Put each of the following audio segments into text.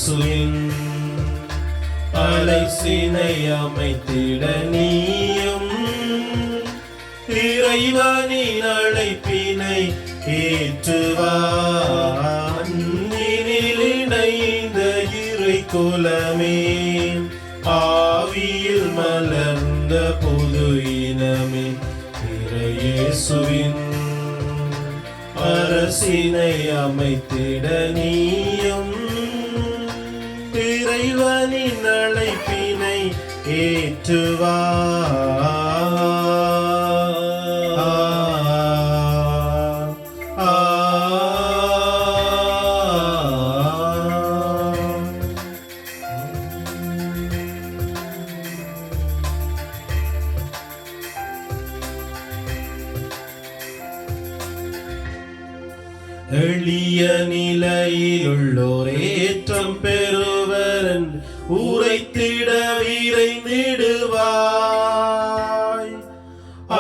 இயேசுவின் அலைசினை அமைத்திட நீயும் இறைவனின் அழைப்பினை ஏற்றுவார். இணைந்த இறை குலமே, ஆவியில் மலர்ந்த புது இனமே, இயேசுவின் அரசினை அமைத்திட நீயும் இறைவனின் அழைப்பினை ஏற்றுவார். எளிய நிலையிலுள்ளோர் ஏற்றம் பெறுவர் உரைத்திட விரைந்திடுவாய்.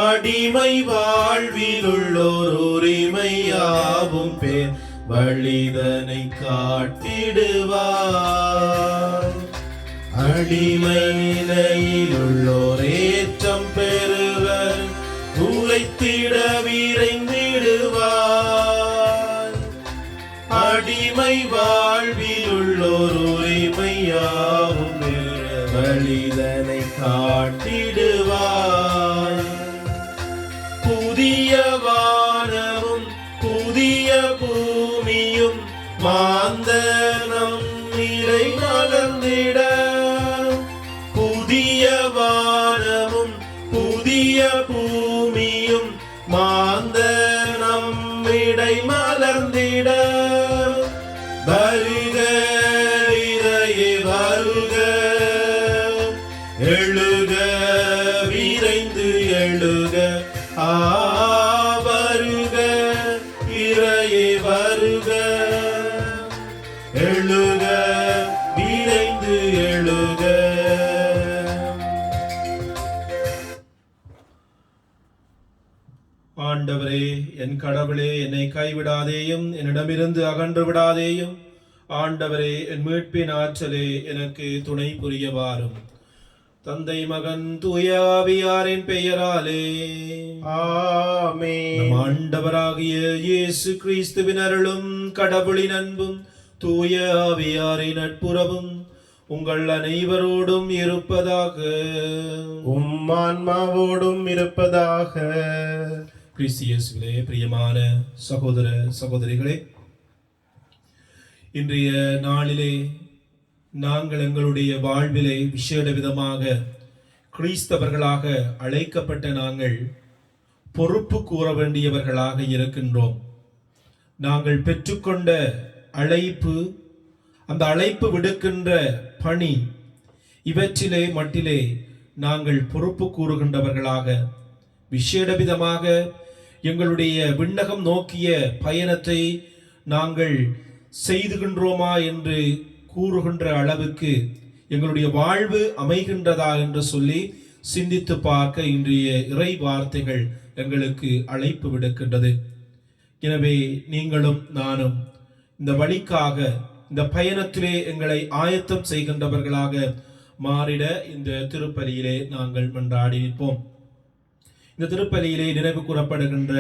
அடிமை வாழ்விலுள்ளோர் உரிமையாவும் பேர் வழிதனை காட்டிடுவாய். அடிமை நிலையிலுள்ளோர் ஏற்றம் பெறுவர் உரைத்திட விரைந்திடுவாய். அடிமை வாழ்விலுள்ளோர் உரிமையாவும் வழிதனை காட்டிடுவாய். புதிய வானமும் புதிய பூமியும் மாந்தனம் நிறை மலர்ந்திட, புதிய வானமும் புதிய பூமியும் மாந்தனம் இடை மலர்ந்திட, வருக இறையே வருக, எழுக விரைந்து எழுக, வருக இறையே வருக, எழுக விரைந்து எழுக. ஆண்டவரே, என் கடவுளே, என்னை கைவிடாதேயும், என்னிடமிருந்து அகன்று விடாதேயும். ஆண்டவரே, என் மீட்பின் ஆற்றலே, எனக்கு துணை புரிய வாரும். தந்தை மகன் தூய ஆவியாரின் பெயராலே ஆமென். நம் ஆண்டவராகிய இயேசு கிறிஸ்துவின் அருளும் கடவுளின் அன்பும் தூய ஆவியாரின் நட்புறவும் உங்கள் அனைவரோடும் இருப்பதாக. ஆன்மாவோடும் இருப்பதாக. கிறிஸ்து இயேசுவிலே பிரியமான சகோதர சகோதரிகளே, இன்றைய நாளிலே நாங்கள் எங்களுடைய வாழ்விலே விசேட விதமாக கிறிஸ்தவர்களாக அழைக்கப்பட்ட நாங்கள் பொறுப்பு கூற வேண்டியவர்களாக இருக்கின்றோம். நாங்கள் பெற்றுக்கொண்ட அழைப்பு, அந்த அழைப்பு விடுக்கின்ற பணி, இவற்றிலே மட்டிலே நாங்கள் பொறுப்பு கூறுகின்றவர்களாக விசேட விதமாக எங்களுடைய விண்ணகம் நோக்கிய பயணத்தை நாங்கள் செய்துகின்றோமா என்று கூறுகின்ற அளவுக்கு எங்களுடைய வாழ்வு அமைகின்றதா என்று சொல்லி சிந்தித்து பார்க்க இன்றைய இறை வார்த்தைகள் எங்களுக்கு அழைப்பு விடுக்கின்றது. எனவே நீங்களும் நானும் இந்த வழிக்காக, இந்த பயணத்திலே எங்களை ஆயத்தம் செய்கின்றவர்களாக மாறிட இந்த திருப்பலியிலே நாங்கள் மன்றாடி நிற்போம். இந்த திருப்பலியிலே நினைவு கூறப்படுகின்ற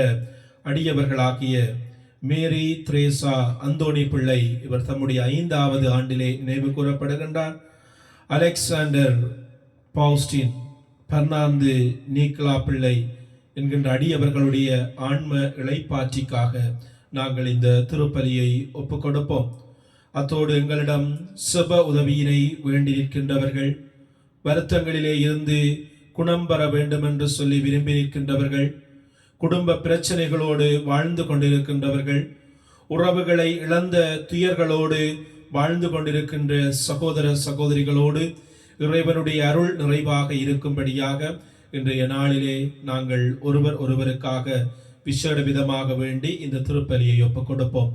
அடியவர்களாகிய மேரி திரேசா அந்தோணி பிள்ளை, இவர் தம்முடைய 5வது ஆண்டிலே நினைவு கூறப்படுகின்றார். அலெக்சாண்டர் பவுஸ்டின், பர்னாந்து நீக்லா பிள்ளை என்கின்ற அடியவர்களுடைய ஆன்ம இளைப்பாற்றிக்காக நாங்கள் இந்த திருப்பலியை ஒப்புக் கொடுப்போம். அத்தோடு எங்களிடம் சுப உதவியினை வேண்டி நிற்கின்றவர்கள், வருத்தங்களிலே இருந்து குணம் பெற வேண்டும் என்று சொல்லி விரும்பி நிற்கின்றவர்கள், குடும்ப பிரச்சனைகளோடு வாழ்ந்து கொண்டிருக்கின்றவர்கள், உறவுகளை இழந்த துயர்களோடு வாழ்ந்து கொண்டிருக்கின்ற சகோதர சகோதரிகளோடு இறைவனுடைய அருள் நிறைவாக இருக்கும்படியாக இன்றைய நாளிலே நாங்கள் ஒருவருக்காக விசேட விதமாக வேண்டி இந்த திருப்பலியை ஒப்புக் கொடுப்போம்.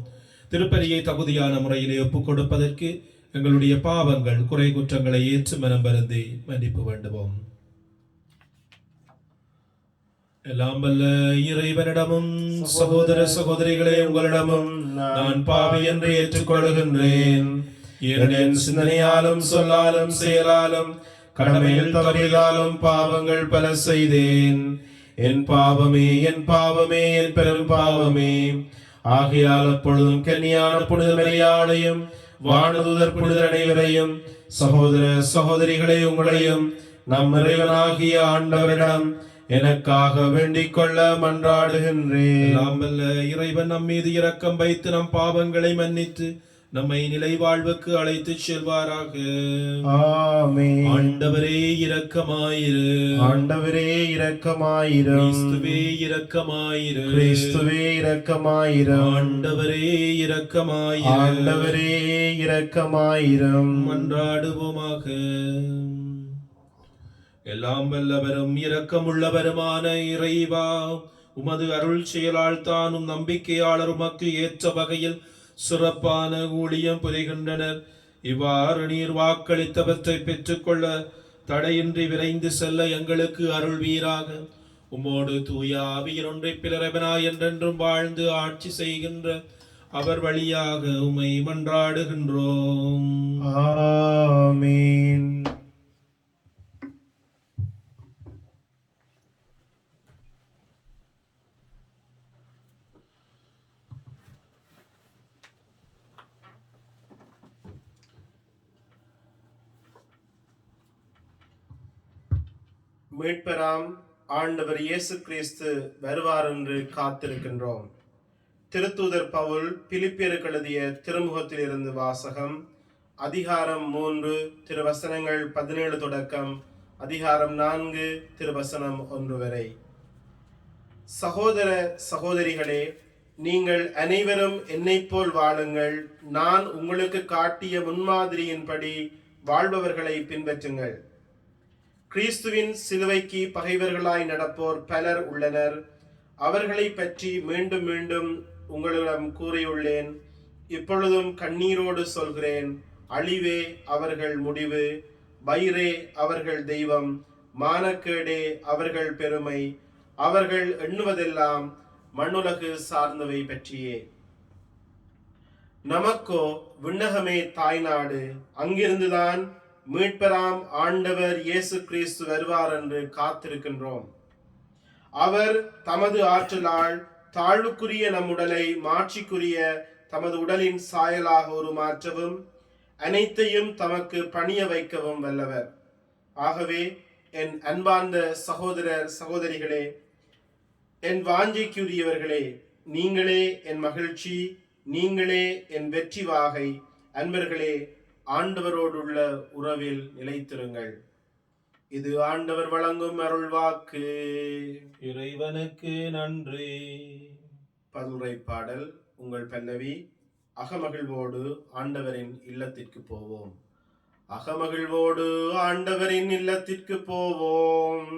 திருப்பலியை தகுதியான முறையிலே ஒப்புக் கொடுப்பதற்கு எங்களுடைய பாவங்கள், குறை குற்றங்களை ஏற்று மனம் வருந்தி மன்னிப்பு வேண்டுவோம். எல்லாம் வல்ல இறைவனிடமும் சகோதர சகோதரிகளே உங்களிடமும் நான் பாவி என்று ஏற்றுக்கொள்கின்றேன். என் சிந்தனையாலும் சொல்லாலும் செயலாலும் கடமையில் தவறியதாலும் பாவங்கள் பல செய்தேன். என் பாவமே, என் பாவமே, என் பெரும் பாவமே. ஆகையால் அப்பொழுதும் கன்னியான புனித மரியாதையும் வானதூதர் புனிதர் அனைவரையும் சகோதர சகோதரிகளை உங்களையும் நம் இறைவனாகிய ஆண்டவரிடம் எனக்காக வேண்டிக் கொள்ள மன்றாடுகின்றேன். எல்லாம் வல்ல இறைவன் நம் மீது இரக்கம் வைத்து நம் பாவங்களை மன்னித்து நம்மை நிலை வாழ்வுக்கு அழைத்து செல்வாராக. ஆமென். ஆண்டவரே இரக்கமாயிரு. ஆண்டவரே இரக்கமாயிரும். கிறிஸ்துவே இரக்கமாயிரு. கிறிஸ்துவே இரக்கமாயிரும். ஆண்டவரே இரக்கமாயிரு. ஆண்டவரே இரக்கமாயிரும். மன்றாடுவோமாக. எல்லாம் வல்லவரும் இரக்கமுள்ளவருமான இறைவா, உமது அருள் செயலால் தானும் நம்பிக்கையாளர் உமக்கு ஏற்ற வகையில் சிறப்பான ஊழியம் புரிகின்றனர். இவ்வாறு நீர் வாக்களித்தவற்றை பெற்றுக்கொள்ள தடையின்றி விரைந்து செல்ல எங்களுக்கு அருள்வீராக. உம்மோடு தூய ஆவியின் ஒன்றை பிறரவனாய் என்றென்றும் வாழ்ந்து ஆட்சி செய்கின்ற அவர் வழியாக உம்மை மன்றாடுகின்றோம். ஆமென். மீட்பராம் ஆண்டவர் இயேசு கிறிஸ்து வருவார் என்று காத்திருக்கின்றோம். திருத்தூதர் பவுல் பிலிப்பியருக்கு எழுதிய திருமுகத்திலிருந்து வாசகம். அதிகாரம் 3 திருவசனங்கள் 17 தொடக்கம் அதிகாரம் 4 திருவசனம் 1 வரை. சகோதர சகோதரிகளே, நீங்கள் அனைவரும் என்னைப் போல் வாழுங்கள். நான் உங்களுக்கு காட்டிய முன்மாதிரியின்படி வாழ்பவர்களை பின்பற்றுங்கள். கிறிஸ்துவின் சிலுவைக்கு பகைவர்களாய் நடப்போர் பலர் உள்ளனர். அவர்களை பற்றி மீண்டும் மீண்டும் உங்களிடம் கூறியுள்ளேன். இப்பொழுதும் கண்ணீரோடு சொல்கிறேன். அழிவே அவர்கள் முடிவு, வயிறே அவர்கள் தெய்வம், மானக்கேடே அவர்கள் பெருமை. அவர்கள் எண்ணுவதெல்லாம் மண்ணுலகு சார்ந்தவை பற்றியே. நமக்கோ விண்ணகமே தாய்நாடு. அங்கிருந்துதான் மீட்பராம் ஆண்டவர் இயேசு கிறிஸ்து வருவார் என்று காத்திருக்கின்றோம். அவர் தமது ஆற்றலால் தாழ்வுக்குரிய நம் உடலை மாட்சிக்குரிய தமது உடலின் சாயலாக உருமாற்றவும் அனைத்தையும் தமக்கு பணிய வைக்கவும் வல்லவர். ஆகவே என் அன்பார்ந்த சகோதரர் சகோதரிகளே, என் வாஞ்சைக்குரியவர்களே, நீங்களே என் மகிழ்ச்சி, நீங்களே என் வெற்றி வாகை. அன்பர்களே, ஆண்டவரோடுள்ள உறவில் நிலைத்திருங்கள். இது ஆண்டவர் வழங்கும் அருள்வாக்கு. இறைவனுக்கு நன்றி. பதுரை பாடல். உங்கள் பல்லவி. அகமகிழ்வோடு ஆண்டவரின் இல்லத்திற்கு போவோம். அகமகிழ்வோடு ஆண்டவரின் இல்லத்திற்கு போவோம்.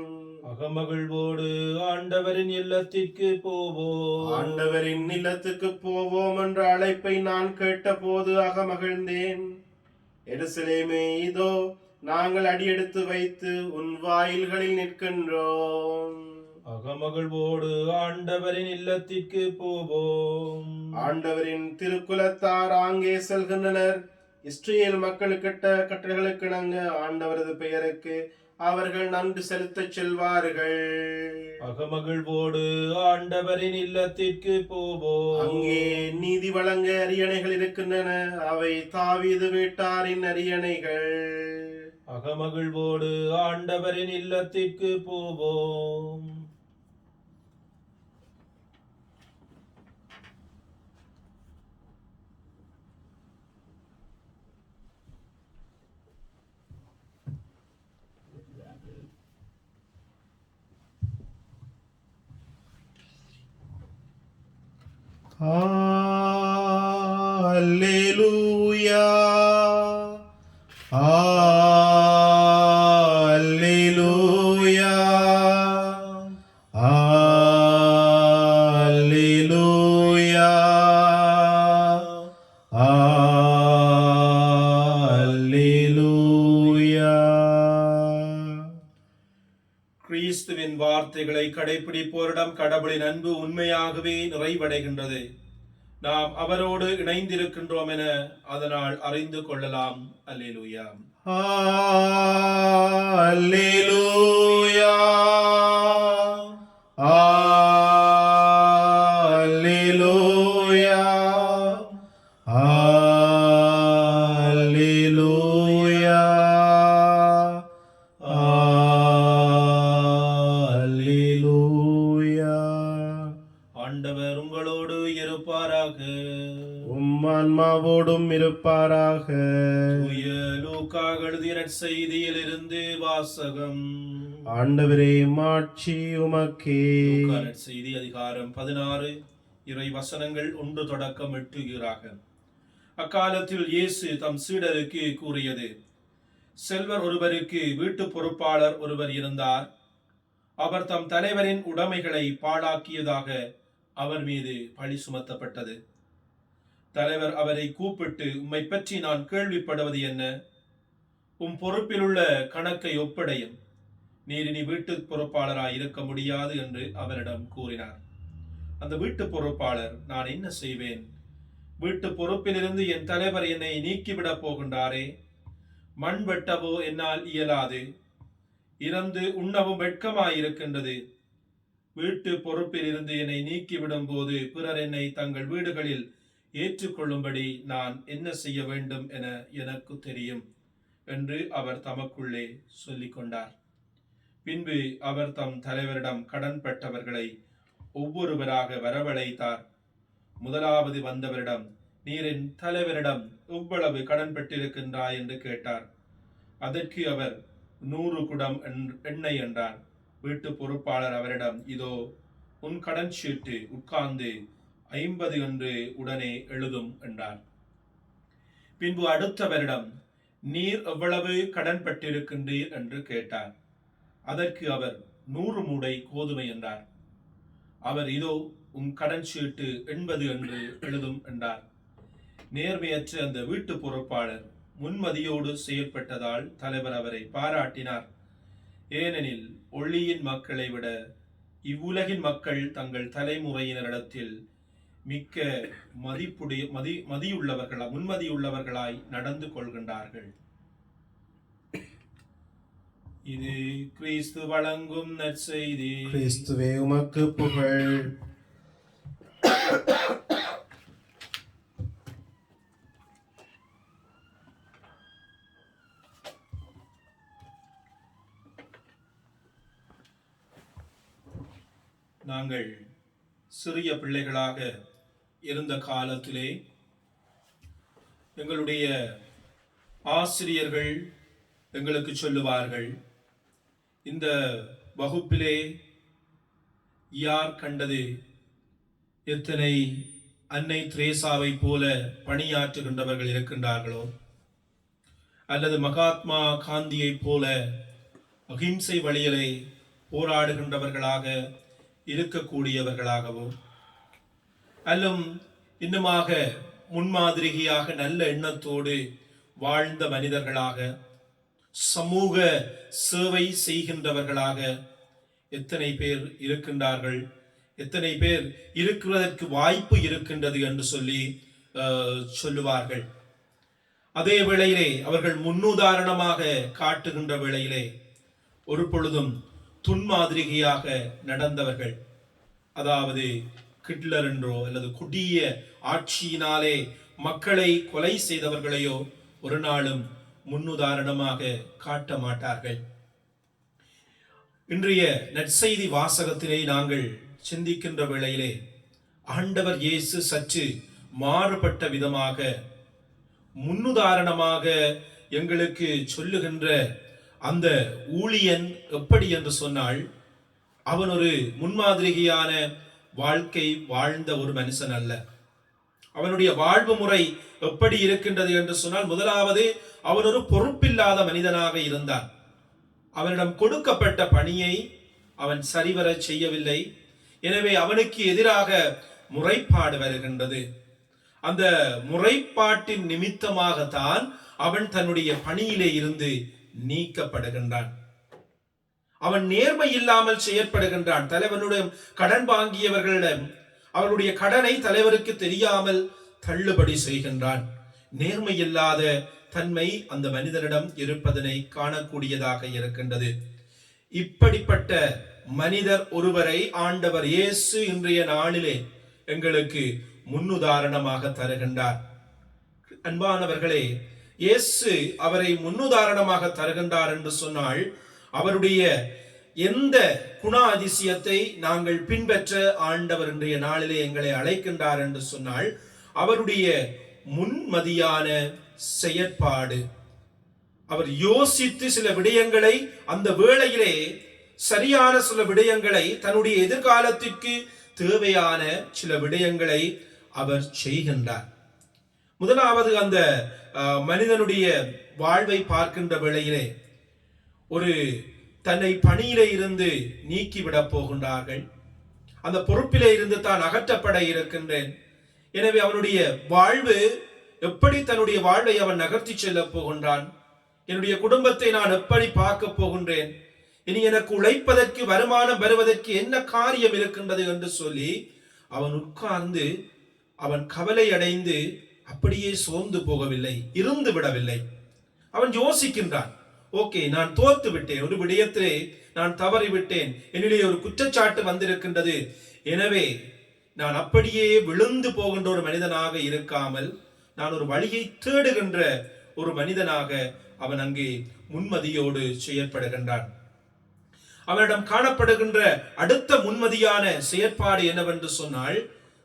அகமகிழ்வோடு ஆண்டவரின் இல்லத்திற்கு போவோம். ஆண்டவரின் இல்லத்துக்கு போவோம் என்ற அழைப்பை நான் கேட்டபோது அகமகிழ்ந்தேன். எருசலேமே, இதோ நாங்கள் அடியெடுத்து வைத்து உன் வாயில்களில் நிற்கின்றோம். அகமகிழ்வோடு ஆண்டவரின் இல்லத்திற்கு போவோம். ஆண்டவரின் திருக்குலத்தார் அங்கே செல்கின்றனர். இஸ்ரேல் மக்களுக்கிட்ட கட்டளைகளுக்கு இணங்க ஆண்டவரது பெயருக்கு அவர்கள் நன்றி செலுத்தச் செல்வார்கள். அகமகிழ்வோடு ஆண்டவரின் இல்லத்திற்கு போவோம். அங்கே நீதி வழங்க அரியணைகள் இருக்கின்றன. அவை தாவீது வீட்டாரின் அரியணைகள். அகமகிழ்வோடு ஆண்டவரின் இல்லத்திற்கு போவோம். அல்லேலூயா, அல்லேலூயா, அல்லேலூயா, அல்லேலூயா. கிறிஸ்துவின் வார்த்தைகளை கடைபிடிப்போரிடம் கடவுளின் அன்பு உண்மையாகவே நிறைவடைகின்றது. நாம் அவரோடு இணைந்திருக்கின்றோம் என அதனால் அறிந்து கொள்ளலாம். அல்லேலூயா. அல்லேலூயா. அல்லேலூயா. அல்லேலூயா. அல்லேலூயா. ஆண்டவர் உங்களோடு இருப்பாராக. ஆன்மாவோடும் இருப்பாராக. தூய லூக்கா எழுதிய நற்செய்தியிலிருந்து வாசகம். ஆண்டவரே மாட்சி உமக்கே. லூக்கா நற்செய்தி அதிகாரம் 16 இறை வசனங்கள் 1 தொடக்கம் 8. அக்காலத்தில் இயேசு தம் சீடருக்கு கூறியது: செல்வர் ஒருவருக்கு வீட்டு பொறுப்பாளர் ஒருவர் இருந்தார். அவர் தம் தலைவரின் உடைமைகளை பாழாக்கியதாக அவர் மீது பழி சுமத்தப்பட்டது. தலைவர் அவரை கூப்பிட்டு, உம்மை பற்றி நான் கேள்விப்படுவது என்ன? உம் பொறுப்பிலுள்ள கணக்கை ஒப்படையும். நீர் இனி வீட்டு பொறுப்பாளராய் இருக்க முடியாது என்று அவரிடம் கூறினார். அந்த வீட்டு பொறுப்பாளர், நான் என்ன செய்வேன்? வீட்டு பொறுப்பிலிருந்து என் தலைவர் என்னை நீக்கிவிடப் போகின்றாரே. மண் வெட்டவோ என்னால் இயலாது. இறந்து உண்ணவும் வெட்கமாயிருக்கின்றது. வீட்டு பொறுப்பில் இருந்து என்னை நீக்கிவிடும் போது பிறர் என்னை தங்கள் வீடுகளில் ஏற்றுக்கொள்ளும்படி நான் என்ன செய்ய வேண்டும் என எனக்கு தெரியும் என்று அவர் தமக்குள்ளே சொல்லிக் கொண்டார். பின்பு அவர் தம் தலைவரிடம் கடன்பட்டவர்களை ஒவ்வொருவராக வரவழைத்தார். முதலாவது வந்தவரிடம், நீர் என் தலைவரிடம் எவ்வளவு கடன்பட்டிருக்கின்றாய் என்று கேட்டார். அதற்கு அவர் 100 குடம் எண்ணெய் என்றார். வீட்டு பொறுப்பாளர் அவரிடம், இதோ உன் கடன் சீட்டு, உட்கார்ந்து 50 என்று உடனே எழுதும் என்றார். பின்பு அடுத்தவரிடம், நீர் எவ்வளவு கடன்பட்டிருக்கின்றீர் என்று கேட்டார். அதற்கு அவர் 100 மூடை கோதுமை என்றார். அவர், இதோ உன் கடன் சீட்டு 80 என்று எழுதும் என்றார். நேர்மையற்ற அந்த வீட்டு பொறுப்பாளர் முன்மதியோடு செயல்பட்டதால் தலைவர் அவரை பாராட்டினார். ஏனெனில் ஒளியின் மக்களை விட இவ்வுலகின் மக்கள் தங்கள் தலைமுறையினரிடத்தில் மிக்க முன்மதியுள்ளவர்களாய் நடந்து கொள்கின்றார்கள். இது கிறிஸ்து வழங்கும் நற்செய்தி. கிறிஸ்துவே உமக்கு புகழ். நாங்கள் சிறிய பிள்ளைகளாக இருந்த காலத்திலே எங்களுடைய ஆசிரியர்கள் எங்களுக்கு சொல்லுவார்கள், இந்த வகுப்பிலே யார் கண்டது எத்தனை அன்னை திரேசாவை போல பணியாற்றுகின்றவர்கள் இருக்கின்றார்களோ, அல்லது மகாத்மா காந்தியை போல அகிம்சை வழியிலே போராடுகின்றவர்களாக இருக்கக்கூடியவர்களாகவோ, அல்லது இன்னுமாக முன்மாதிரியாக நல்ல எண்ணத்தோடு வாழ்ந்த மனிதர்களாக, சமூக சேவை செய்கின்றவர்களாக எத்தனை பேர் இருக்கின்றார்கள், எத்தனை பேர் இருக்கிறதற்கு வாய்ப்பு இருக்கின்றது என்று சொல்லுவார்கள். அதே வேளையிலே அவர்கள் முன்னுதாரணமாக காட்டுகின்ற வேளையிலே ஒரு பொழுதும் துன்மாதிரிகையாக நடந்தவர்கள், அதாவது ஹிட்லர் என்றோ அல்லது கொடிய ஆட்சியினாலே மக்களை கொலை செய்தவர்களையோ ஒரு நாளும் முன்னுதாரணமாக காட்ட மாட்டார்கள். இன்றைய நற்செய்தி வாசகத்திலே நாங்கள் சிந்திக்கின்ற வேளையிலே ஆண்டவர் இயேசு சற்று மாறுபட்ட விதமாக முன்னுதாரணமாக எங்களுக்கு சொல்லுகின்ற அந்த ஊழியன் எப்படி என்று சொன்னால், அவன் ஒரு முன்மாதிரியான வாழ்க்கை வாழ்ந்த ஒரு மனுஷன் அல்ல. அவனுடைய வாழ்வு முறை எப்படி இருக்கின்றது என்று சொன்னால், முதலாவது அவன் ஒரு பொறுப்பில்லாத மனிதனாக இருந்தான். அவனிடம் கொடுக்கப்பட்ட பணியை அவன் சரிவர செய்யவில்லை. எனவே அவனுக்கு எதிராக முறைப்பாடு வருகின்றது. அந்த முறைப்பாட்டின் நிமித்தமாகத்தான் அவன் தன்னுடைய பணியிலே இருந்து நீக்கப்படுகின்றான். அவன் நேர்மை இல்லாமல் செயற்படுகின்றான். தலைவனுடைய கடன் வாங்கியவர்களிடம் அவருடைய கடனை தலைவருக்கு தெரியாமல் தள்ளுபடி செய்கின்றான். நேர்மையில்லாத தன்மை அந்த மனிதனிடம் இருப்பதனை காணக்கூடியதாக இருக்கின்றது. இப்படிப்பட்ட மனிதர் ஒருவரை ஆண்டவர் இயேசு இன்றைய நாளிலே எங்களுக்கு முன்னுதாரணமாக தருகின்றார். அன்பானவர்களே, இயேசு அவரை முன்னுதாரணமாக தருகின்றார் என்று சொன்னால், அவருடைய எந்த குணாதிசயத்தை நாங்கள் பின்பற்ற ஆண்டவர் இன்றைய நாளிலே எங்களை அழைக்கின்றார் என்று சொன்னால், அவருடைய முன்மதியான செயற்பாடு. அவர் யோசித்து சில விடயங்களை, அந்த வேளையிலே சரியான சில விடயங்களை, தன்னுடைய எதிர்காலத்திற்கு தேவையான சில விடயங்களை அவர் செய்கின்றார். முதலாவது, அந்த மனிதனுடைய வாழ்வை பார்க்கின்ற வேளையிலே ஒரு தன்னை பணியிலே இருந்து நீக்கிவிடப் போகின்றார்கள். அந்த பொறுப்பிலே இருந்து தான் அகற்றப்பட இருக்கின்றேன். எனவே அவனுடைய வாழ்வு எப்படி, தன்னுடைய வாழ்வை அவன் நகர்த்தி செல்ல போகின்றான்? என்னுடைய குடும்பத்தை நான் எப்படி பார்க்க போகின்றேன்? இனி எனக்கு உழைப்பதற்கு, வருமானம் வருவதற்கு என்ன காரியம் இருக்கின்றது என்று சொல்லி அவன் உட்கார்ந்து அவன் கவலை அடைந்து அப்படியே சோர்ந்து போகவில்லை, இருந்து விடவில்லை. அவன் யோசிக்கின்றான், ஓகே, நான் தோத்து விட்டேன், ஒரு விடயத்திலே நான் தவறிவிட்டேன், என்னிலே ஒரு குற்றச்சாட்டு வந்திருக்கின்றது. எனவே நான் அப்படியே விழுந்து போகின்ற ஒரு மனிதனாக இருக்காமல் நான் ஒரு வழியை தேடுகின்ற ஒரு மனிதனாக அவன் அங்கே முன்மதியோடு செயற்படுகின்றான். அவனிடம் காணப்படுகின்ற அடுத்த முன்மதியான செயற்பாடு என்னவென்று சொன்னால்,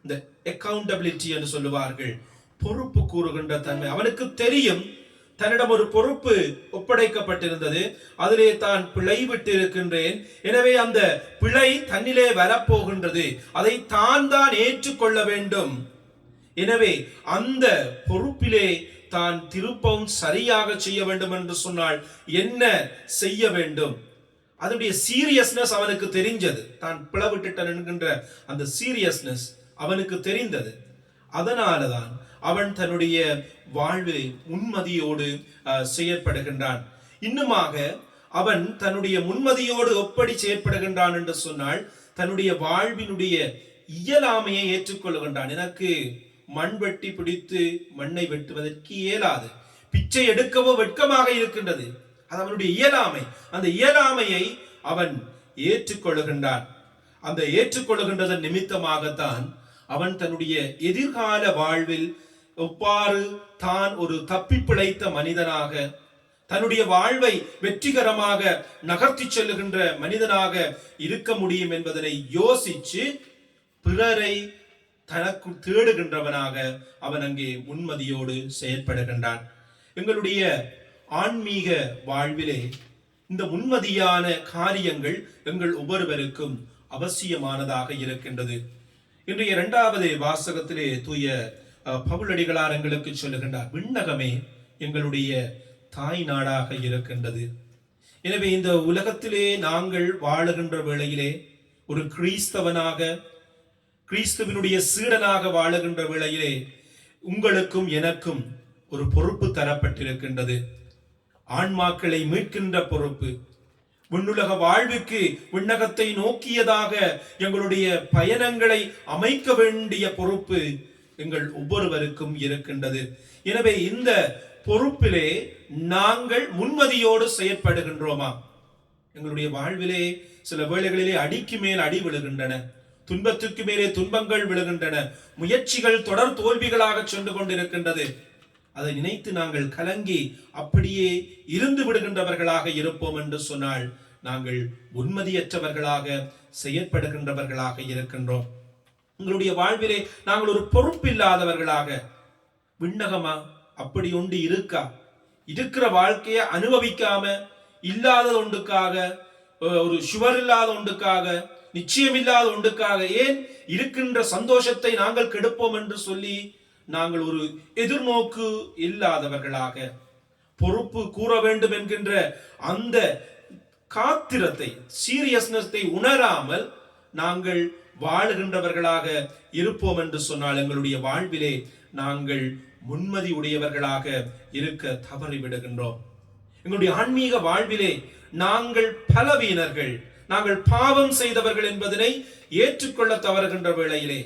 இந்த அக்கவுண்டபிலிட்டி என்று சொல்லுவார்கள், பொறுப்பு கூறுகின்ற தன்மை. அவனுக்கு தெரியும் தன்னிடம் ஒரு பொறுப்பு ஒப்படைக்கப்பட்டிருந்தது, அதிலே தான் பிழை விட்டு இருக்கின்றேன். எனவே அந்த பிழை தன்னிலே வரப்போகின்றது, அதை தான் ஏற்றுக்கொள்ள வேண்டும். எனவே அந்த பொறுப்பிலே தான் திருப்பவும் சரியாக செய்ய வேண்டும் என்று சொன்னால் என்ன செய்ய வேண்டும்? அதனுடைய சீரியஸ்னஸ் அவனுக்கு தெரிஞ்சது. தான் பிளவிட்டுட்டான் என்கின்ற அந்த சீரியஸ்னஸ் அவனுக்கு தெரிந்தது. அதனாலதான் அவன் தன்னுடைய வாழ்வில் முன்மதியோடு செயற்படுகின்றான். இன்னுமாக அவன் தன்னுடைய முன்மதியோடு எப்படி செயற்படுகின்றான் என்று சொன்னால், தன்னுடைய வாழ்வினுடைய இயலாமையை ஏற்றுக்கொள்கின்றான். எனக்கு மண் வெட்டி பிடித்து மண்ணை வெட்டுவதற்கு இயலாது, பிச்சை எடுக்கவோ வெட்கமாக இருக்கின்றது, அது அவனுடைய இயலாமை. அந்த இயலாமையை அவன் ஏற்றுக்கொள்கின்றான். அந்த ஏற்றுக்கொள்கின்றதன் நிமித்தமாகத்தான் அவன் தன்னுடைய எதிர்கால வாழ்வில் எவ்வாறு தான் ஒரு தப்பி பிழைத்த மனிதனாக, தன்னுடைய வாழ்வை வெற்றிகரமாக நகர்த்தி செல்லுகின்ற மனிதனாக இருக்க முடியும் என்பதனை யோசிச்சு பிறரை தனக்கு தேடுகின்றவனாக அவன் அங்கே முன்மதியோடு செயற்படுகின்றான். எங்களுடைய ஆன்மீக வாழ்விலே இந்த முன்மதியான காரியங்கள் எங்கள் ஒவ்வொருவருக்கும் அவசியமானதாக இருக்கின்றது. இன்றைய இரண்டாவது வாசகத்திலே தூய பவுலடிகளார் எங்களுக்கு சொல்லுகின்றார், விண்ணகமே எங்களுடைய தாய் நாடாக இருக்கின்றது. எனவே இந்த உலகத்திலே நாங்கள் வாழுகின்ற வேளையிலே ஒரு கிறிஸ்தவனாக, கிறிஸ்துவினுடைய சீடனாக வாழுகின்ற வேளையிலே உங்களுக்கும் எனக்கும் ஒரு பொறுப்பு தரப்பட்டிருக்கின்றது. ஆன்மாக்களை மீட்கின்ற பொறுப்பு, விண்ணுலக வாழ்வுக்கு, விண்ணகத்தை நோக்கியதாக எங்களுடைய பயணங்களை அமைக்க வேண்டிய பொறுப்பு எங்கள் ஒவ்வொருவருக்கும் இருக்கின்றது. எனவே இந்த பொறுப்பிலே நாங்கள் முன்மதியோடு செயற்படுகின்றோமா? எங்களுடைய வாழ்விலே சில வேளைகளிலே அடிக்கு மேல் அடி விழுகின்றன, துன்பத்துக்கு மேலே துன்பங்கள் விழுகின்றன, முயற்சிகள் தொடர் தோல்விகளாக சென்று கொண்டிருக்கின்றது. அதை நினைத்து நாங்கள் கலங்கி அப்படியே இருந்து விடுகின்றவர்களாக இருப்போம் என்று சொன்னால் நாங்கள் உண்மதியற்றவர்களாக செயற்படுகின்றவர்களாக இருக்கின்றோம். உங்களுடைய வாழ்விலே நாங்கள் ஒரு பொறுப்பில்லாதவர்களாக, விண்ணகமா அப்படி ஒன்று இருக்கா? இருக்கிற வாழ்க்கையை அனுபவிக்காம, இல்லாத ஒன்றுக்காக, ஒரு சுவர் இல்லாத ஒன்றுக்காக, நிச்சயம் இல்லாத ஒன்றுக்காக ஏன் இருக்கின்ற சந்தோஷத்தை நாங்கள் கெடுப்போம் என்று சொல்லி நாங்கள் ஒரு எதிர்நோக்கு இல்லாதவர்களாக, பொறுப்பு கூற வேண்டும் என்கின்ற அந்த காத்திரத்தை, சீரியஸ்னஸை உணராமல் நாங்கள் வாழுகின்றவர்களாக இருப்போம் என்று சொன்னால் எங்களுடைய வாழ்விலே நாங்கள் முன்மதி உடையவர்களாக இருக்க தவறிவிடுகின்றோம். எங்களுடைய ஆன்மீக வாழ்விலே நாங்கள் பலவீனர்கள், நாங்கள் பாவம் செய்தவர்கள் என்பதனை ஏற்றுக்கொள்ள தவறுகின்ற வேளையிலே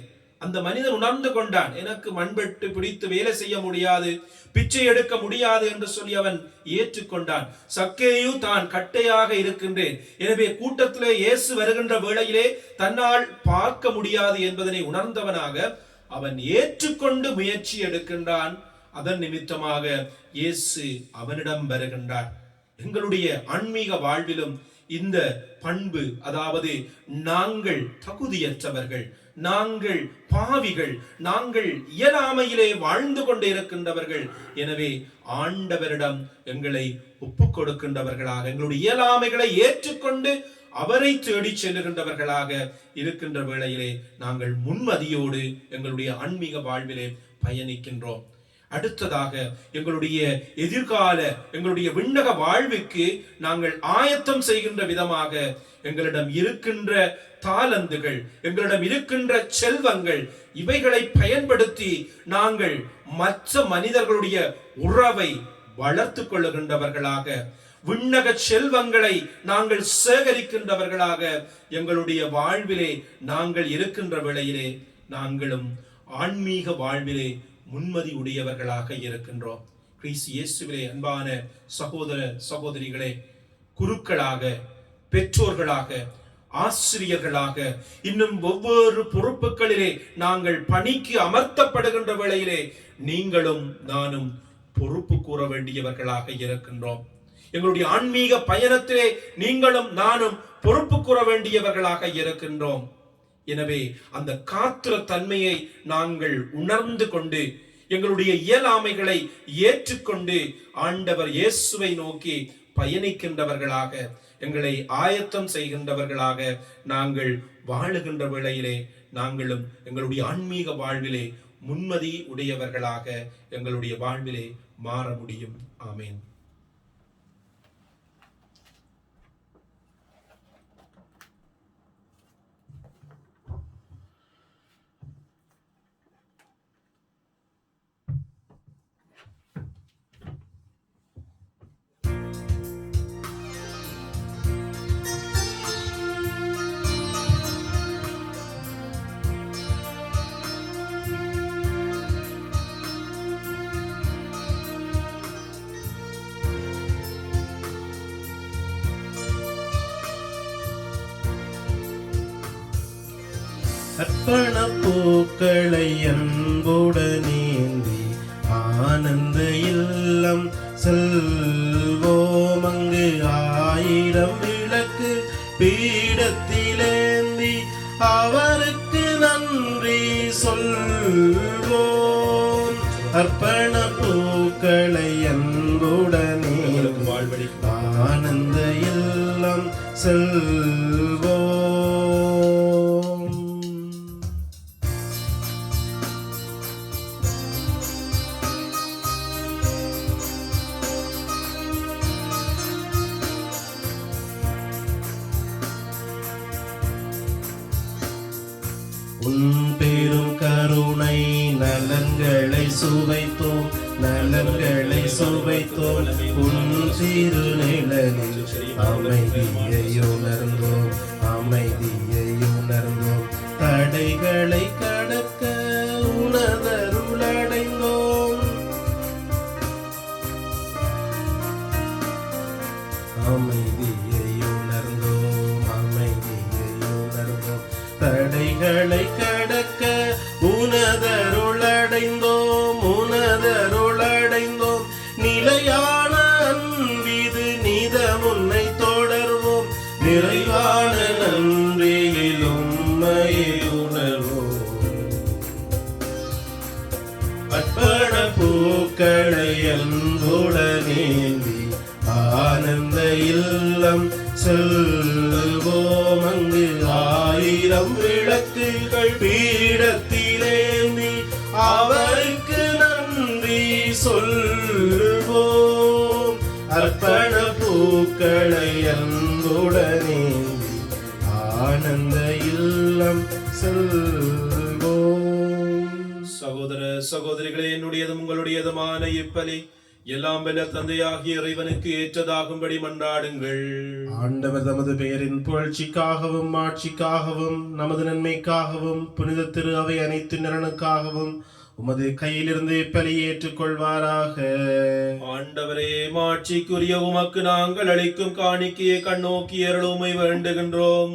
அந்த மனிதன் உணர்ந்து கொண்டான், எனக்கு மண்வெட்டு பிடித்து வேலை செய்ய முடியாது, பிச்சை எடுக்க முடியாது என்று சொல்லி அவன் ஏற்றுக்கொண்டான். சக்கேயு தான் கட்டையாக இருக்கின்றேன், எனவே கூட்டத்திலே இயேசு வருகின்ற வேளையிலே தன்னால் பார்க்க முடியாது என்பதனை உணர்ந்தவனாக அவன் ஏற்றுக்கொண்டு முயற்சி எடுக்கின்றான். அதன் நிமித்தமாக இயேசு அவனிடம் வருகின்றார். எங்களுடைய ஆன்மீக வாழ்விலும் இந்த பண்பு, அதாவது நாங்கள் தகுதியற்றவர்கள், நாங்கள் பாவிகள், நாங்கள் இயலாமையிலே வாழ்ந்து கொண்டு இருக்கின்றவர்கள், எனவே ஆண்டவரிடம் எங்களை ஒப்புக் கொடுக்கின்றவர்களாக, எங்களுடைய இயலாமைகளை ஏற்றுக்கொண்டு அவரை தேடி செல்லுகின்றவர்களாக இருக்கின்ற வேளையிலே நாங்கள் முன்மதியோடு எங்களுடைய ஆன்மீக வாழ்விலே பயணிக்கின்றோம். அடுத்ததாக எங்களுடைய எதிர்கால, எங்களுடைய விண்ணக வாழ்வுக்கு நாங்கள் ஆயத்தம் செய்கின்ற விதமாக எங்களிடம் இருக்கின்ற தாளந்துகள், எங்களிடம் இருக்கின்ற செல்வங்கள், இவைகளை பயன்படுத்தி நாங்கள் மற்ற மனிதர்களுடைய உறவை வளர்த்து கொள்ளுகின்றவர்களாக, விண்ணக செல்வங்களை நாங்கள் சேகரிக்கின்றவர்களாக எங்களுடைய வாழ்விலே நாங்கள் இருக்கின்ற வேளையிலே நாங்களும் ஆன்மீக வாழ்விலே முன்மதி உடையவர்களாக இருக்கின்றோம். கிறிஸ்து இயேசுவிலே அன்பான சகோதர சகோதரிகளே, குருக்களாக, பெற்றோர்களாக, ஆசிரியர்களாக, இன்னும் ஒவ்வொரு பொறுப்புகளிலே நாங்கள் பணிக்கு அமர்த்தப்படுகின்ற வேளையிலே நீங்களும் நானும் பொறுப்பு கூற வேண்டியவர்களாக இருக்கின்றோம். எங்களுடைய ஆன்மீக பயணத்திலே நீங்களும் நானும் பொறுப்பு கூற வேண்டியவர்களாக இருக்கின்றோம். எனவே அந்த காத்திர தன்மையை நாங்கள் உணர்ந்து கொண்டு எங்களுடைய இயலாமைகளை ஏற்றுக்கொண்டு ஆண்டவர் இயேசுவை நோக்கி பயணிக்கின்றவர்களாக, எங்களை ஆயத்தம் செய்கின்றவர்களாக நாங்கள் வாழுகின்ற வேளையிலே நாங்களும் எங்களுடைய ஆன்மீக வாழ்விலே முன்மதி உடையவர்களாக எங்களுடைய வாழ்விலே மாற முடியும். ஆமென். அர்ப்பண பூக்களை அன்புடனேந்தி ஆனந்த இல்லம் செல்வோம். அங்கு 1000 விளக்கு பீடத்திலேந்தி அவருக்கு நன்றி சொல்வோம். அர்ப்பண பூக்களை அன்புடனேந்தி ஆனந்த இல்லம் செல்வோம். உன் பெரும் கருணை நலன்களை சுவைத்தோம், நலன்களை சுவைத்தோம். உன் திருநிழலில் அமைதியை உணர்ந்தோம், அமைதியை உணர்ந்தோம். தடைகளை கடக்க உணர்ந்தருளடைந்தோம். அமைதியை உணர்ந்தோம், அமைதியை உணர்ந்தோம். தடைகளை கடக்க உனதருளடைந்தோம், உனதருளடைந்தோம். நிலையான அன்பிது நிதம் உன்னை தொடர்வோம், நிறைவான நன்றியில் உம்மையை உணர்வோம். அர்ப்பண பூக்களை அன்புடனேந்தி ஆனந்த இல்லம் செல்வோம். அங்கு 1000 விளக்குகள் பீடத்திலேந்தி அவருக்கு நன்றி சொல்வோம். அர்ப்பண பூக்களை அன்புடனேந்தி ஆனந்த இல்லம் செல்வோம். சகோதர சகோதரிகளே, என்னுடையதும் உங்களுடையதுமான இப்பலி எல்லாம் வல்ல தந்தையாகிய இறைவனுக்கு ஏற்றதாகும்படி மன்றாடுங்கள். ஆண்டவர் தமது பெயரின் புகழ்ச்சிக்காகவும் ஆட்சிக்காகவும் நமது நன்மைக்காகவும் புனித திரு அவை அனைத்து நலனுக்காகவும் உமது கையிலிருந்து பலியேற்றுக் கொள்வாராக. ஆண்டவரே, மாட்சிக்குரிய உமக்கு நாங்கள் அளிக்கும் காணிக்கையை கண்ணோக்கி அருளுமை வேண்டுகின்றோம்.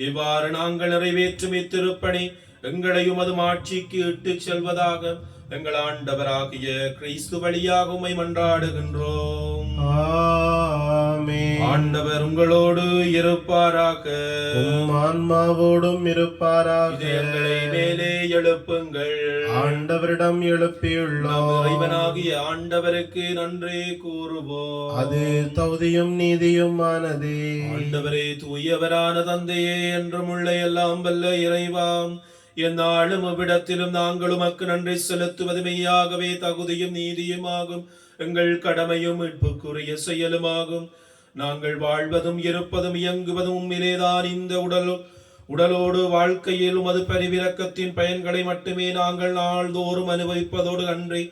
இவ்வாறு நாங்கள் நிறைவேற்றும் இத்திருப்பணி எங்களை உமது மாட்சிக்கு இட்டுச் செல்வதாக எங்கள் ஆண்டவராகிய கிறிஸ்து வழியாக உம்மை மன்றாடுகின்றோம். ஆமென். ஆண்டவர் உங்களோடு இருப்பாராக. உம் ஆன்மாவோடும் இருப்பாராக. இதயங்களை மேலே எழுப்புங்கள். ஆண்டவரிடம் நம் எழுப்பியுள்ளோம். இறைவனாகிய ஆண்டவருக்கு நன்றி கூறுவோம். அது தகுதியும் நீதியுமானதே. ஆண்டவரே, தூயவரான தந்தையே, என்றும் உள்ள எல்லாம் வல்ல இறைவாம், எந்நாளும் அவ்விடத்திலும் நாங்கள் உமக்கு நன்றி செலுத்துவது மெய்யாகவே தகுதியும் நீதியுமாகும். எங்கள் கடமையும் மீட்புக்குரிய செயலுமாகும். நாங்கள் வாழ்வதும் இருப்பதும் இயங்குவதும் உம்மிலேதான். இந்த உடலோடு வாழ்க்கையில் உமது பரிவிரக்கத்தின் பயன்களை மட்டுமே நாங்கள் நாள்தோறும் அனுபவிப்பதோடு அன்றி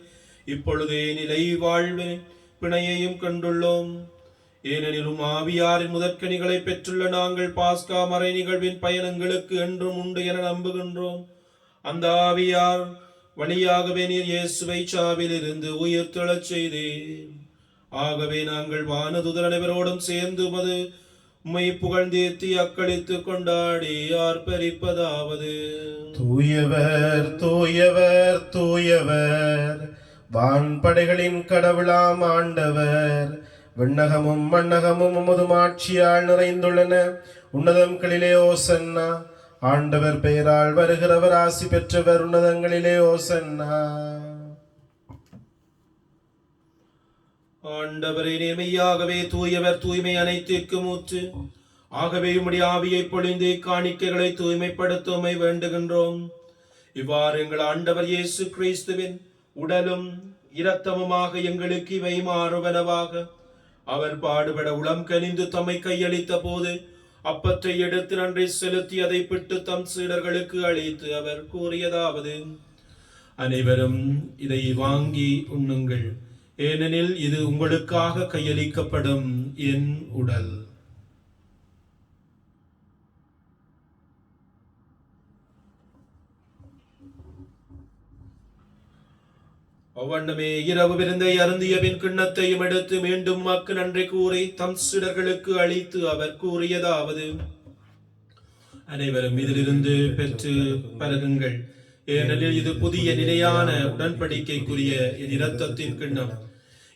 இப்பொழுதே நிலை வாழ்வு பிணையையும் கண்டுள்ளோம். ஏனெனிலும் ஆவியாரின் முதற்கனிகளை பெற்றுள்ள நாங்கள் பாஸ்கா மறை நிகழ்வின் பயணங்களுக்கு என்றும் உண்டு என நம்புகின்றோம். அந்த ஆவியார் வழியாகவே நீர் இயேசுவை சாவில் இருந்து உயிர் தெழச் செய்தீர். ஆகவே நாங்கள் வானதுதர் அனைவரோடும் சேர்ந்து உம்மை புகழ்ந்தேத்தி அக்களித்து கொண்டாடி ஆர்ப்பரிப்பதாவது: தூயவர் தூயவர் தூயவர், வான்படைகளின் கடவுளாம் ஆண்டவர். விண்ணகமும் மண்ணகமும் உமது ஆட்சியால் நிறைந்துள்ளன. உன்னதங்களிலே ஓசன்னா. ஆண்டவர் பெயரால் வருகிறவர் ஆசி பெற்றவர். உன்னதங்களிலே ஓசன்னா. ஆண்டவரே, நேர்மையாகவே தூயவர், தூய்மை அனைத்திற்கும் ஊற்று. ஆகவே உம்முடைய ஆவியை பொழிந்து காணிக்கைகளை தூய்மைப்படுத்துமை வேண்டுகின்றோம். இவ்வாறு எங்கள் ஆண்டவர் இயேசு கிறிஸ்துவின் உடலும் இரத்தமுமாக எங்களுக்கு இவை மாறுவனவாக. அவர் பாடுபட உளம் கனிந்து தம்மை கையளித்த போது அப்பத்தை எடுத்து நன்றி செலுத்தி அதை பிட்டு தம் சீடர்களுக்கு அளித்து அவர் கூறியதாவது: அனைவரும் இதை வாங்கி உண்ணுங்கள், ஏனெனில் இது உங்களுக்காக கையளிக்கப்படும் என் உடல். அவ்வண்ணமே இரவு விருந்தை அருந்திய பின் கிண்ணத்தையும் எடுத்து மீண்டும் உமக்கு நன்றி கூறி தம் சீடர்களுக்கு அளித்து அவர் கூறியதாவது: அனைவரும் இதிலிருந்து பெற்று பருகுங்கள், ஏனெனில் இது புதிய நிலையான உடன்படிக்கைக்குரிய என் இரத்தத்தின் கிண்ணம்.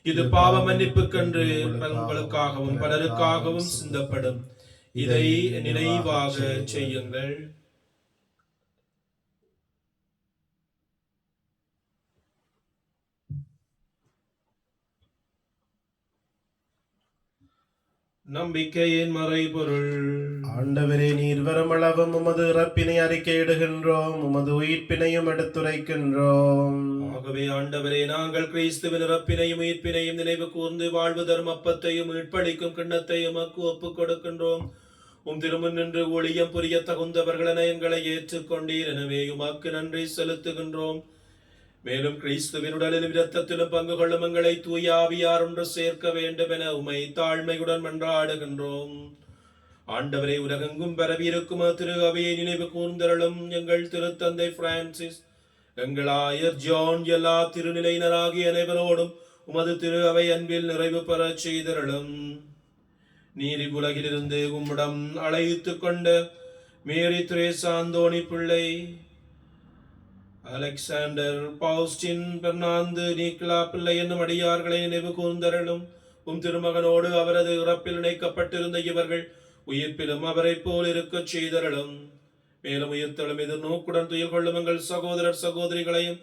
இது பாவ மன்னிப்புக்கென்று உங்களுக்காகவும் பலருக்காகவும் சிந்தப்படும். இதை நினைவாக செய்யுங்கள். நம்பிக்கையின் மறைபொருள். ஆண்டவரே, நீர் வருமளவும் உமது இறப்பினை அறிக்கையிடுகின்றோம், உமது உயிர்ப்பினையும் எடுத்துரைக்கின்றோம். ஆகவே ஆண்டவரே, நாங்கள் கிறிஸ்துவின் இறப்பினையும் உயிர்ப்பினையும் நினைவு கூர்ந்து வாழ்வு தரும் அப்பத்தையும் மீட்பளிக்கும் கிண்ணத்தையும் உமக்கு ஒப்புக் கொடுக்கின்றோம். உம் திருமுன் நின்று ஊழியம் புரிய தகுந்தவர்களென எங்களை ஏற்றுக்கொண்டீர். எனவே உமக்கு நன்றி செலுத்துகின்றோம். மேலும் கிறிஸ்துவின் உடலிலும் இரத்தத்திலும் பங்கு கொள்ளும் எங்களை தூய ஆவியார் ஒன்று சேர்க்க வேண்டும் என உம்மை தாழ்மையுடன் மன்றாடுகின்றோம். ஆண்டவரே, உலகெங்கும் பரவியிருக்கும் திரு அவையை நினைவு கூர்ந்தருளும். எங்கள் திருத்தந்தை பிரான்சிஸ், எங்கள் ஆயர் ஜான், எல்லா திருநிலையினராகிய அனைவரோடும் உமது திரு அவை அன்பில் நிறைவு பெறச் செய்தருளும். நீர் இவ்வுலகிலிருந்து உம்மிடம் அழைத்து கொண்ட மேரி திரேசா, அந்தோணி பிள்ளை, அலெக்சாண்டர், பவுஸ்டின், பெர்னாந்து, நீக்லா பிள்ளை என்னும் அடியார்களை நினைவு கூர்ந்தருளும். உம் திருமகனோடு அவரது இறப்பில் இணைக்கப்பட்டிருந்த இவர்கள் உயிர்ப்பிலும் அவரை போல் இருக்கச் செய்தருளும். மேலும் உயிர்த்தெழும் எதிர்நோக்குடன் துயில் கொள்ளும் எங்கள் சகோதரர் சகோதரிகளையும்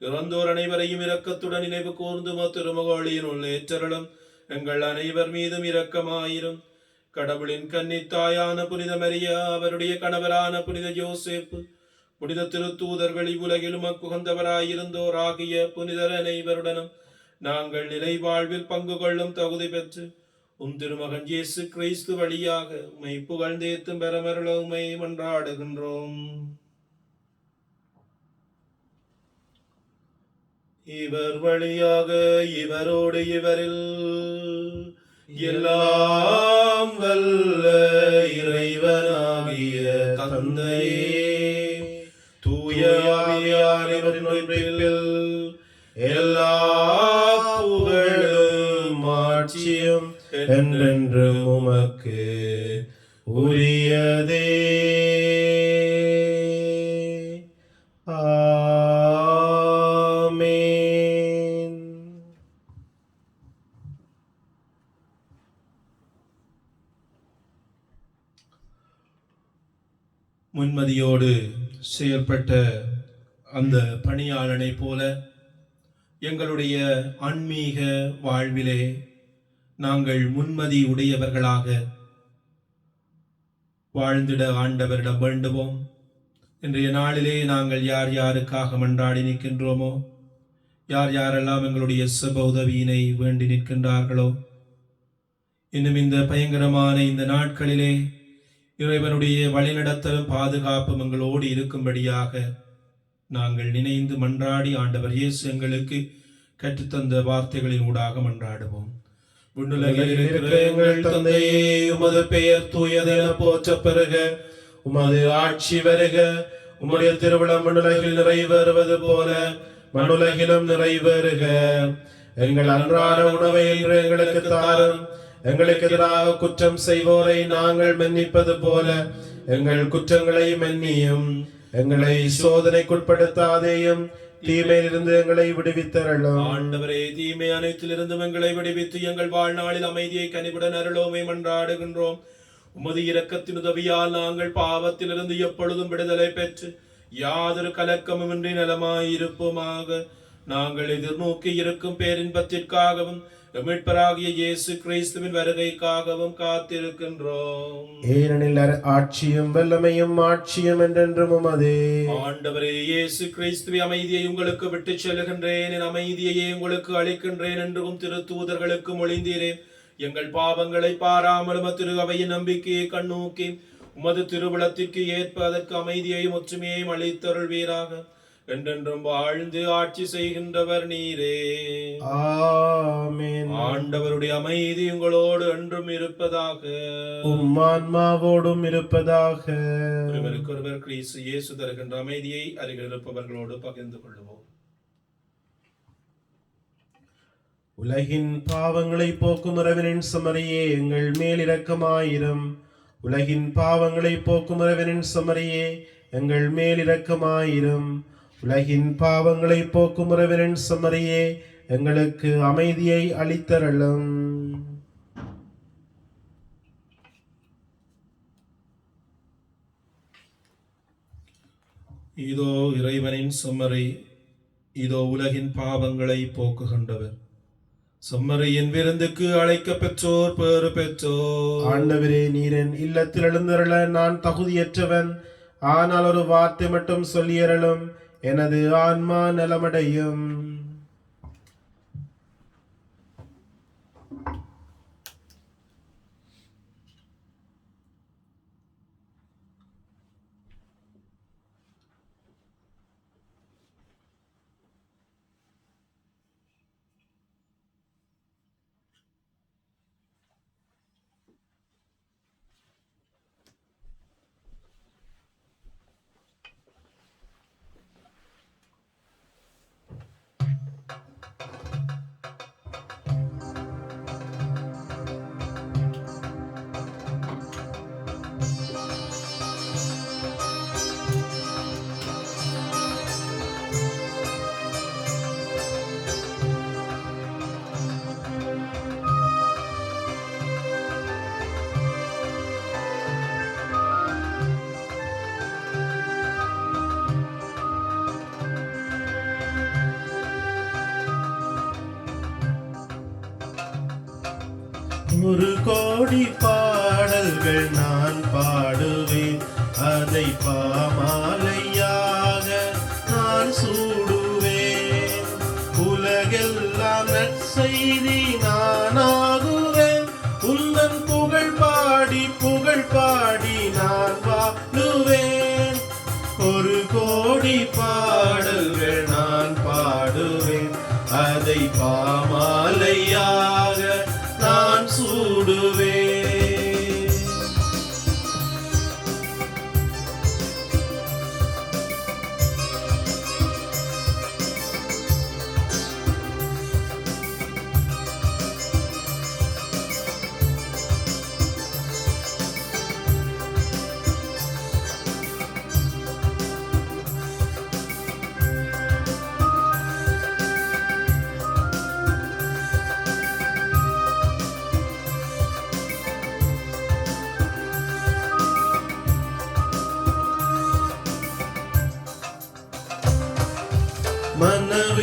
இறந்தோர் அனைவரையும் இரக்கத்துடன் நினைவு கூர்ந்து திருமகளினுள் ஏற்றருளும். எங்கள் அனைவர் மீதும் இரக்கமாயிரும். கடவுளின் கன்னித்தாயான புனித மரியா, அவருடைய கணவரான புனித யோசேப்பு, புனித திருத்தூதர்கள், இவ்வுலகிலும் அக்குகந்தவராயிருந்தோர் ஆகிய புனிதர் அனைவருடனும் நாங்கள் நிலை வாழ்வில் பங்கு கொள்ளும் தகுதி பெற்று உம் திருமகன் இயேசு கிறிஸ்து வழியாக உம்மை புகழ்ந்தேத்தும் பெறமருள உம்மை மன்றாடுகின்றோம். இவர் வழியாக இவரோடு இவரில் எல்லாம் வல்ல இறைவனாகிய தந்தையே, தூய ஆவியாரின் ஒன்றில் எல்லா புகழும் மாட்சியும் என்றென்றும் உமக்கு உரியதே. ஆமென். முன்மதியோடு செயற்பட்ட அந்த பணியாளனை போல எங்களுடைய ஆன்மீக வாழ்விலே நாங்கள் முன்மதி உடையவர்களாக வாழ்ந்திட ஆண்டவரிடம் வேண்டுவோம். இன்றைய நாளிலே நாங்கள் யார் யாருக்காக மன்றாடி நிற்கின்றோமோ, யார் யாரெல்லாம் எங்களுடைய சுப உதவியினை வேண்டி நிற்கின்றார்களோ, இன்னும் இந்த பயங்கரமான இந்த நாட்களிலே இறைவனுடைய வழிநடத்தலும் பாதுகாப்பும் எங்களோடு இருக்கும்படியாக நாங்கள் நினைந்து மன்றாடி ஆண்டவர் இயேசு எங்களுக்கு கற்றுத்தந்த வார்த்தைகளின் ஊடாக மன்றாடுவோம். விண்ணுலகில் இருக்கிற எங்கள் தந்தையே, உமது பெயர் தூயதென போற்றப் பெறுக. உமது ஆட்சி வருக. உம்முடைய திருவிழம் விண்ணுலகில் நிறைவேறுவது போல மண்ணுலகிலும் நிறைவேறுக. எங்கள் அன்றாட உணவை இன்று எங்களுக்கு தாரும். எங்களுக்கு எதிராக குற்றம் செய்வோரை நாங்கள் மன்னிப்பது போல எங்கள் குற்றங்களை மன்னியும். எங்களை சோதனைக்குட்படுத்தாதேயும், தீமையிலிருந்து எங்களை விடுவித்தருளும். ஆண்டவரே, தீமை அனைத்திலிருந்தும் எங்களை விடுவித்து எங்கள் வாழ்நாளில் அமைதியை கனிவுடன் அருளோமே மன்றாடுகின்றோம். உமது இரக்கத்தின் உதவியால் நாங்கள் பாவத்திலிருந்து எப்பொழுதும் விடுதலை பெற்று யாதொரு கலக்கமுமின்றி நலமாயிருப்போமாக. நாங்கள் எதிர்நோக்கி இருக்கும் பேரின்பத்திற்காகவும் மீட்பராகிய இயேசு கிறிஸ்துவின் வருகைக்காகவும் காத்திருக்கின்றோம். ஏனெனில் ஆட்சியும் வல்லமையும் ஆட்சியும் என்றென்றும் உமதே. ஆண்டவரே இயேசு கிறிஸ்துவை, அமைதியை உங்களுக்கு விட்டு செல்கின்றேன், என் அமைதியையே உங்களுக்கு அளிக்கின்றேன் என்றும் திருத்தூதர்களுக்கு மொழிந்தீரே. எங்கள் பாவங்களை பாராமலும் திரு அவையின் நம்பிக்கையை கண்ணோக்கி உமது திருவிழத்திற்கு ஏற்ப அதற்கு அமைதியையும் ஒற்றுமையையும் அளித்தருள்வீராக. என்றென்றும் வாழ்ந்து ஆட்சி செய்கின்றவர் நீரே. ஆமென். ஆண்டவருடைய அமைதி உங்களோடு என்றும் இருப்பதாக, உம் ஆன்மாவோடும் இருப்பதாக. ஒருவருக்கொருவர் கிறிஸ்து இயேசு தருகின்ற அமைதியை அருகில் இருப்பவர்களோடு பகிர்ந்து கொள்வோம். உலகின் பாவங்களை போக்கும் இறைவனின் சமரியே, எங்கள் மேல் இரக்கமாயிரும். உலகின் பாவங்களை போக்கும் இறைவனின் சமரியே, எங்கள் மேல் இரக்கமாயிரும். உலகின் பாவங்களை போக்கும் இறைவனின் சமரியே, எங்களுக்கு அமைதியை அளித்தருளும். இதோ இறைவனின் செம்மறி, இதோ உலகின் பாவங்களை போக்குகின்றவர். செம்மறியின் விருந்துக்கு அழைக்க பெற்றோர் பேறு பெற்றோர். ஆண்டவரே, நீரின் இல்லத்தில் எழுந்தருள நான் தகுதியற்றவன். ஆனால் ஒரு வார்த்தை மட்டும் சொல்லியருளும், எனது ஆன்மா நலமடையும். ஒரு கோடி பாடல்கள் நான் பாடுவேன், அதை பாமாலையாக நான் சூடுவேன். உலகெல்லாம் நற்செய்தி நானாகுவேன், உந்தன் புகழ் பாடி நான் வாழுவேன். ஒரு கோடி பாடல்கள் நான் பாடுவேன்,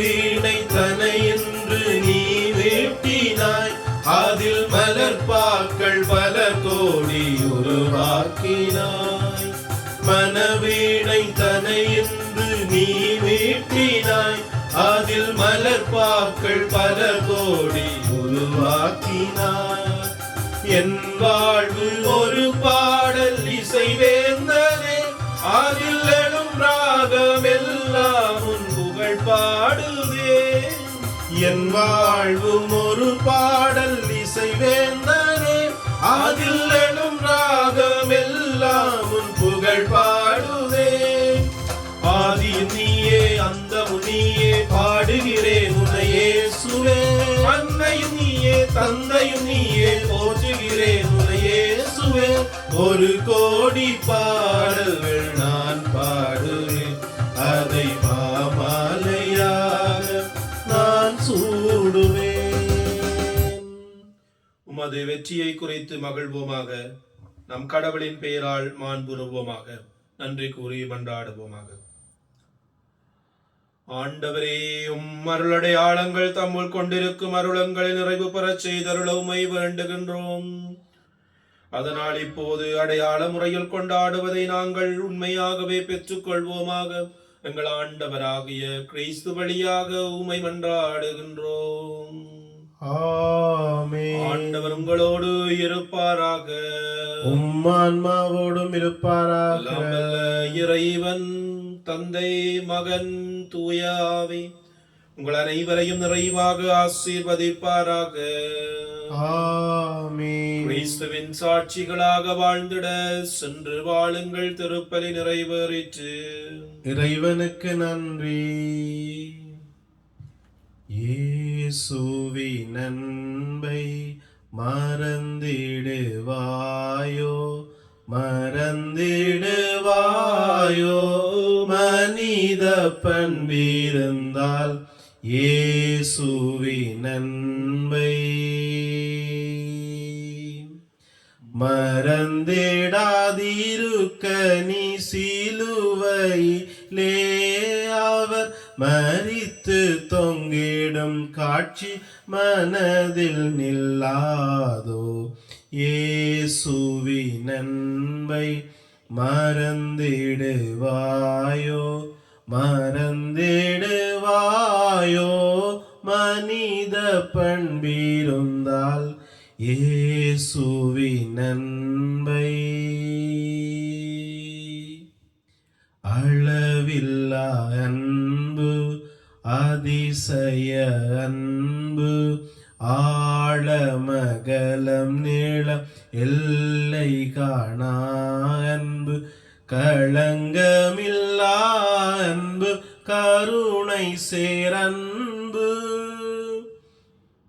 மனவீணை தனையென்று நீ வீட்டினாய், அதில் மலர்பாக்கள் பல கோடி உருவாக்கினாய். மனவீணை தனையென்று நீ வீட்டினாய், அதில் மலர்பாக்கள் பல கோடி உருவாக்கினாய். என் வாழ்வு ஒரு பாடல் இசைவேந்தனே, அதில் எழும் ராகம் எல்லாம் உன் புகழ் பாடுதே. என் வாழ்வும் ஒரு பாடல் இசைவேந்தனே, அதில் எழும் ராகம் எல்லாம் உன் புகழ் பாடுதே. ஆதியும் நீயே அந்தமும் நீயே, பாடுகிறேன் உன்னை இயேசுவே. அன்னையும் நீயே தந்தையும் நீயே, போற்றுகிறேன் உன்னை இயேசுவே. ஒரு கோடி பாடல்கள் நான் பாடுவேன், அதை மாலையாக நான் சூடுவேன். உமது வெற்றியை குறித்து மகிழ்வோமாக, நம் கடவுளின் பெயரால் மாண்புறுவோமாக, நன்றி கூறி மன்றாடுவோமாக. ஆண்டவரே, உம் அருளடையாளங்கள் தம்முள் கொண்டிருக்கும் அருளங்களை நிறைவு பெறச் செய்தருள உம்மை வேண்டுகின்றோம். அதனால் இப்போது அடையாள முறையில் கொண்டாடுவதை நாங்கள் உண்மையாகவே பெற்றுக் கொள்வோமாக. எங்கள் ஆண்டவராகிய கிறிஸ்து வழியாக உம்மை மன்றாடுகின்றோம். ஆமென். ஆண்டவர் உங்களோடு இருப்பாராக, உம் ஆன்மாவோடும் இருப்பாராக. எல்லாம் வல்ல இறைவன் தந்தை மகன் தூய ஆவி உங்கள் அனைவரையும் நிறைவாக ஆசீர்வதிப்பாராக. ஆமென். கிறிஸ்துவின் சாட்சிகளாக வாழ்ந்திட சென்று வாழுங்கள். திருப்பலி நிறைவேறிற்று. இறைவனுக்கு நன்றி. இயேசுவின் அன்பை மறந்திடுவாயோ, மறந்திடுவாயோ. மனித பண்பிருந்தால் இயேசுவின் அன்பை மறந்திடாதிருக்க நீ சிலுவையிலே அவர் மரித்து தொங்கிடும் காட்சி மனதில் நில்லாதோ. இயேசுவின் அன்பை மறந்திடுவாயோ, மறந்திடுவாயோ. மனித பண்பிருந்தால் இயேசுவின் அன்பை அளவில்லா அன்பு, அதிசய அன்பு, ஆழமகலம் நீளம் எல்லை காணா அன்பு, களங்கமில்லா அன்பு, கருணை சேரன்பு.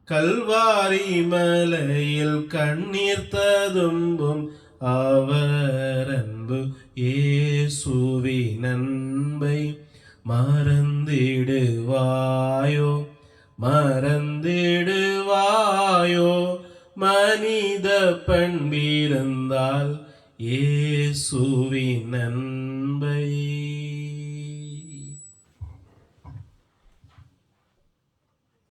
கல்வாரி மலையில் கண்ணீர் ததும்பும் அவர் அன்பு. இயேசுவின் அன்பை மறந்திடுவாயோ, மறந்திடுவாயோ. மனித பண்பிருந்தால் இயேசுவின் அன்பை